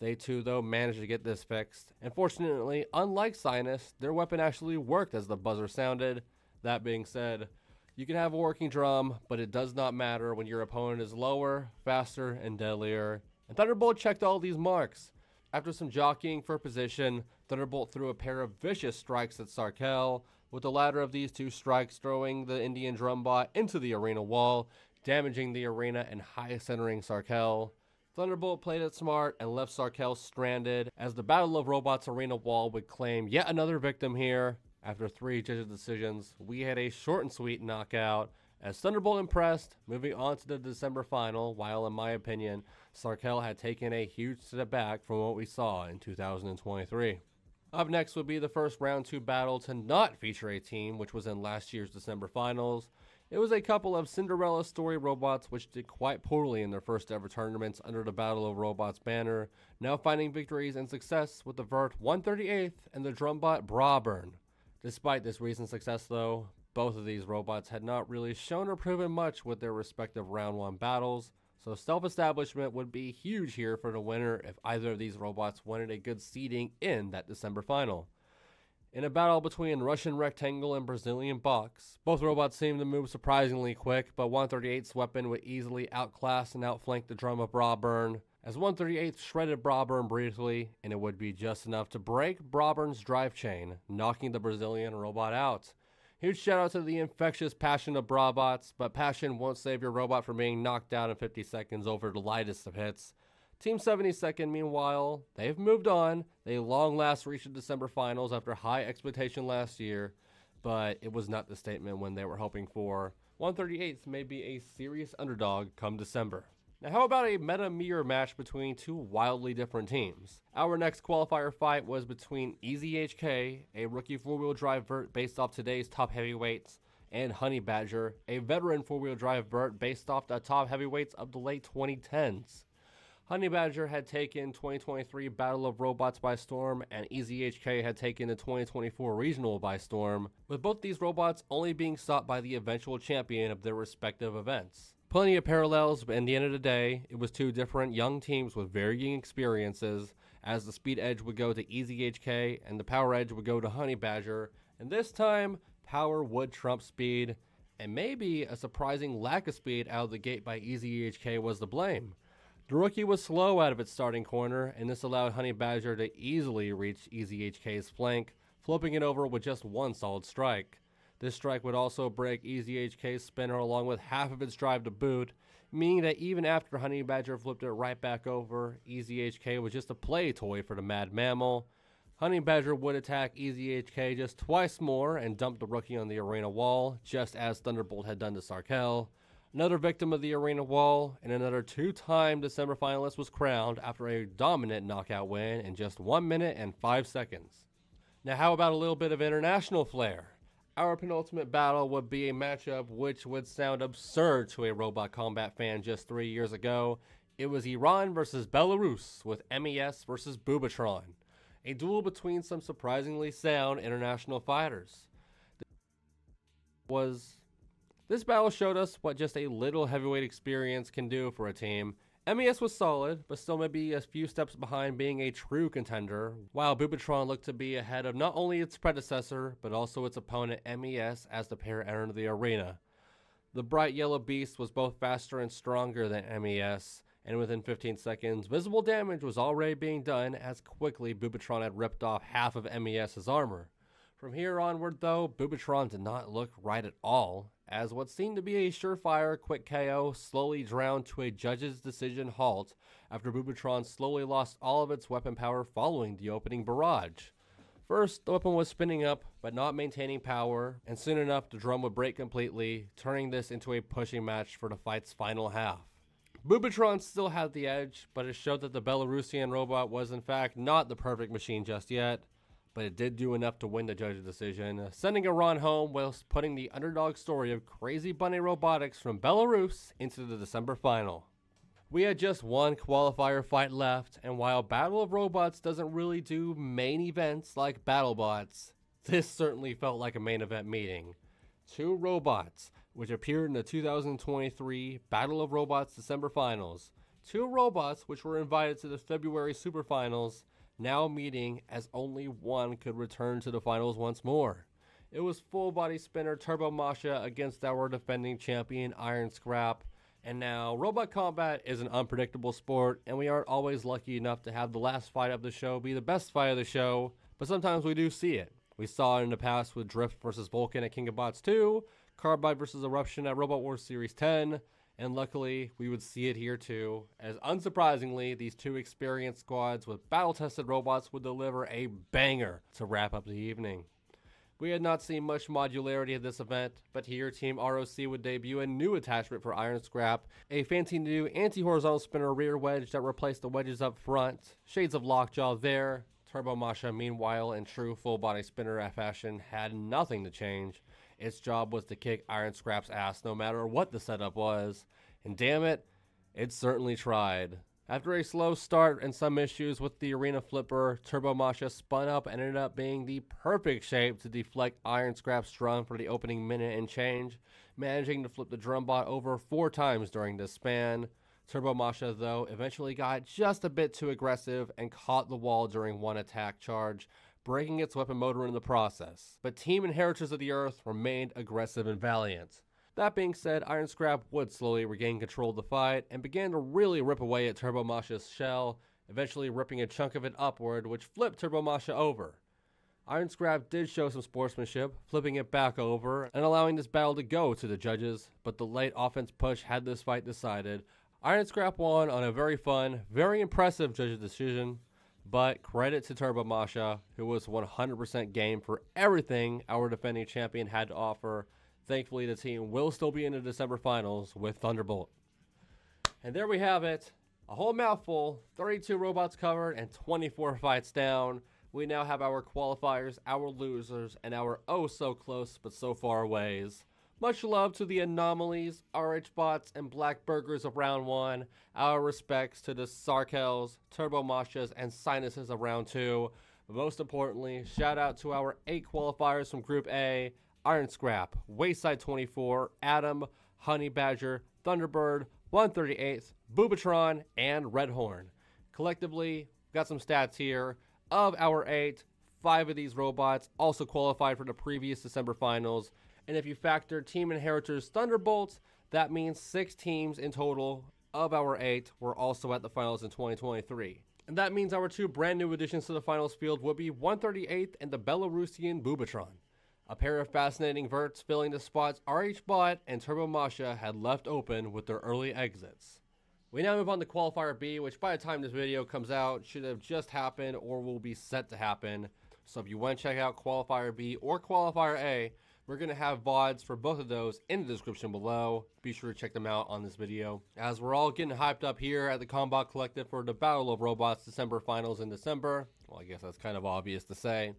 They too, though, managed to get this fixed, and fortunately, unlike Sinus, their weapon actually worked as the buzzer sounded. That being said, you can have a working drum, but it does not matter when your opponent is lower, faster, and deadlier, and Thunderbolt checked all these marks. After some jockeying for position, Thunderbolt threw a pair of vicious strikes at Sarel, with the latter of these 2 strikes throwing the Indian Drumbot into the arena wall, damaging the arena and high-centering Sarel. Thunderbolt played it smart and left Sarel stranded, as the Battle of Robots arena wall would claim yet another victim here. After 3 judges' decisions, we had a short and sweet knockout, as Thunderbolt impressed, moving on to the December final, while in my opinion, Sarel had taken a huge step back from what we saw in 2023. Up next would be the first round 2 battle to not feature a team, which was in last year's December finals. It was a couple of Cinderella story robots which did quite poorly in their first ever tournaments under the Battle of Robots banner, now finding victories and success with the Vert 138th and the Drumbot Brabur. Despite this recent success though, both of these robots had not really shown or proven much with their respective round 1 battles, so self-establishment would be huge here for the winner if either of these robots wanted a good seeding in that December final. In a battle between Russian Rectangle and Brazilian Box, both robots seemed to move surprisingly quick, but 138's weapon would easily outclass and outflank the drum of Brabur, as 138 shredded Brabur briefly, and it would be just enough to break Brabur's drive chain, knocking the Brazilian robot out. Huge shout out to the infectious passion of Brabots, but passion won't save your robot from being knocked down in 50 seconds over the lightest of hits. Team 72nd, meanwhile, they've moved on. They long last reached the December finals after high expectation last year, but it was not the statement when they were hoping for. 138th may be a serious underdog come December. Now how about a meta-mirror match between 2 wildly different teams? Our next qualifier fight was between EasyHK, a rookie 4-wheel drive vert based off today's top heavyweights, and Honeybadger, a veteran 4-wheel drive vert based off the top heavyweights of the late 2010s. Honeybadger had taken 2023 Battle of Robots by storm, and EasyHK had taken the 2024 Regional by storm, with both these robots only being sought by the eventual champion of their respective events. Plenty of parallels, but in the end of the day, it was 2 different young teams with varying experiences, as the speed edge would go to EasyHK and the power edge would go to Honeybadger, and this time, power would trump speed, and maybe a surprising lack of speed out of the gate by EasyHK was the blame. The rookie was slow out of its starting corner, and this allowed Honeybadger to easily reach EasyHK's flank, flipping it over with just one solid strike. This strike would also break EZHK's spinner along with half of its drive to boot, meaning that even after Honeybadger flipped it right back over, EZHK was just a play toy for the Mad Mammal. Honeybadger would attack EZHK just twice more and dump the rookie on the arena wall, just as Thunderbolt had done to Sarel. Another victim of the arena wall, and another two-time December finalist was crowned after a dominant knockout win in just 1 minute and 5 seconds. Now how about a little bit of international flair? Our penultimate battle would be a matchup which would sound absurd to a Robot Combat fan just 3 years ago. It was Iran versus Belarus with Mes versus Batron. A duel between some surprisingly sound international fighters. This battle showed us what just a little heavyweight experience can do for a team. Mes was solid, but still maybe a few steps behind being a true contender, while Batron looked to be ahead of not only its predecessor, but also its opponent Mes as the pair entered the arena. The bright yellow beast was both faster and stronger than Mes, and within 15 seconds, visible damage was already being done as quickly Batron had ripped off half of Mes' armor. From here onward though, Batron did not look right at all, as what seemed to be a surefire quick KO slowly drowned to a judge's decision halt after Batron slowly lost all of its weapon power following the opening barrage. First, the weapon was spinning up, but not maintaining power, and soon enough the drum would break completely, turning this into a pushing match for the fight's final half. Batron still had the edge, but it showed that the Belarusian robot was in fact not the perfect machine just yet, but it did do enough to win the judge's decision, sending Iran home whilst putting the underdog story of Crazy Bunny Robotics from Belarus into the December final. We had just one qualifier fight left, and while Battle of Robots doesn't really do main events like Battlebots, this certainly felt like a main event meeting. Two robots, which appeared in the 2023 Battle of Robots December finals. Two robots which were invited to the February Super Finals, now meeting as only one could return to the finals once more. It was full body spinner Turbo Masha against our defending champion Iron Scrap. And now, Robot Combat is an unpredictable sport, and we aren't always lucky enough to have the last fight of the show be the best fight of the show, but sometimes we do see it. We saw it in the past with Drift versus Vulcan at King of Bots 2, Carbide versus Eruption at Robot Wars Series 10, and luckily we would see it here too, as unsurprisingly these two experienced squads with battle-tested robots would deliver a banger to wrap up the evening. We had not seen much modularity at this event, but here Team ROC would debut a new attachment for Iron Scrap, a fancy new anti-horizontal spinner rear wedge that replaced the wedges up front, shades of Lockjaw there. Turbo Masha, meanwhile, in true full-body spinner fashion, had nothing to change. Its job was to kick Iron Scrap's ass no matter what the setup was, and damn it, it certainly tried. After a slow start and some issues with the arena flipper, Turbo Masha spun up and ended up being the perfect shape to deflect Iron Scrap's drum for the opening minute and change, managing to flip the drum bot over 4 times during this span. Turbo Masha, though, eventually got just a bit too aggressive and caught the wall during one attack charge, breaking its weapon motor in the process. But Team Inheritors of the Earth remained aggressive and valiant. That being said, Iron Scrap would slowly regain control of the fight and began to really rip away at Turbo Masha's shell, eventually ripping a chunk of it upward, which flipped Turbo Masha over. Iron Scrap did show some sportsmanship, flipping it back over and allowing this battle to go to the judges, but the late offense push had this fight decided. Iron Scrap won on a very fun, very impressive judge's decision, but credit to Turbo Masha, who was 100% game for everything our defending champion had to offer. Thankfully, the team will still be in the December finals with Thunderbolt. And there we have it. A whole mouthful, 32 robots covered and 24 fights down. We now have our qualifiers, our losers, and our oh so close but so far ways. Much love to the Anomalies, RH Bots, and Black Burgers of round 1. Our respects to the Sarkels, Turbo Mashas, and Sinuses of round 2. But most importantly, shout out to our 8 qualifiers from Group A: Iron Scrap, Wayside 24, Adam, Honeybadger, Thunderbird, 138th, Batron, and Redhorn. Collectively, got some stats here. Of our 8, 5 of these robots also qualified for the previous December finals. And if you factor Team Inheritors Thunderbolts, that means 6 teams in total of our 8 were also at the finals in 2023. And that means our two brand new additions to the finals field will be 138th and the Belarusian Batron. A pair of fascinating verts filling the spots RHBot and Turbo Masha had left open with their early exits. We now move on to Qualifier B, which by the time this video comes out should have just happened or will be set to happen. So if you want to check out Qualifier B or Qualifier A, we're going to have VODs for both of those in the description below. Be sure to check them out on this video. As we're all getting hyped up here at the Combot Collective for the Battle of Robots December finals in December. Well, I guess that's kind of obvious to say.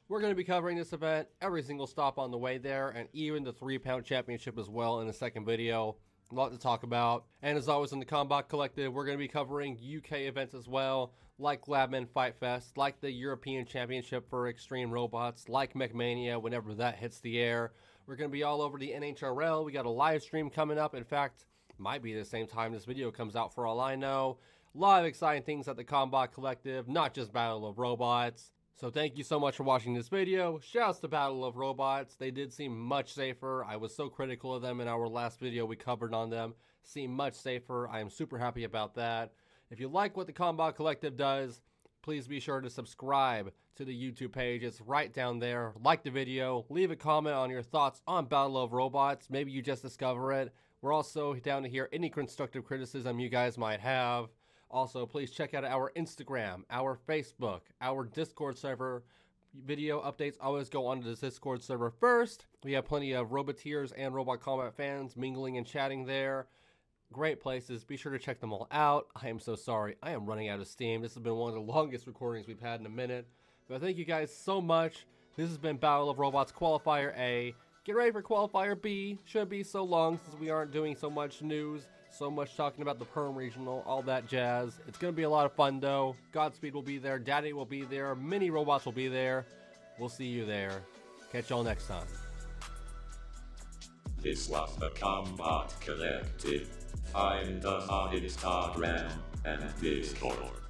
We're going to be covering this event, every single stop on the way there, and even the 3-pound championship as well in the second video. A lot to talk about. And as always in the Combot Collective, we're going to be covering UK events as well, like Labman Fight Fest, like the European Championship for Extreme Robots, like MechMania whenever that hits the air. We're going to be all over the NHRL. We got a live stream coming up. In fact, might be the same time this video comes out for all I know. A lot of exciting things at the Combot Collective, not just Battle of Robots. So thank you so much for watching this video. Shouts to Battle of Robots. They did seem much safer. I was so critical of them in our last video we covered on them. Seem much safer. I am super happy about that. If you like what the Combot Collective does, please be sure to subscribe to the YouTube page. It's right down there. Like the video. Leave a comment on your thoughts on Battle of Robots. Maybe you just discover it. We're also down to hear any constructive criticism you guys might have. Also, please check out our Instagram, our Facebook, our Discord server. Video updates always go onto the Discord server first. We have plenty of Roboteers and Robot Combat fans mingling and chatting there. Great places. Be sure to check them all out. I am so sorry. I am running out of steam. This has been one of the longest recordings we've had in a minute. But thank you guys so much. This has been Battle of Robots Qualifier A. Get ready for Qualifier B. Shouldn't be so long since we aren't doing so much news. So much talking about the Perm Regional, all that jazz. It's going to be a lot of fun though. Godspeed will be there. Daddy will be there. Mini robots will be there. We'll see you there. Catch y'all next time. This was the Combot Collective. Find us on Instagram and Discord.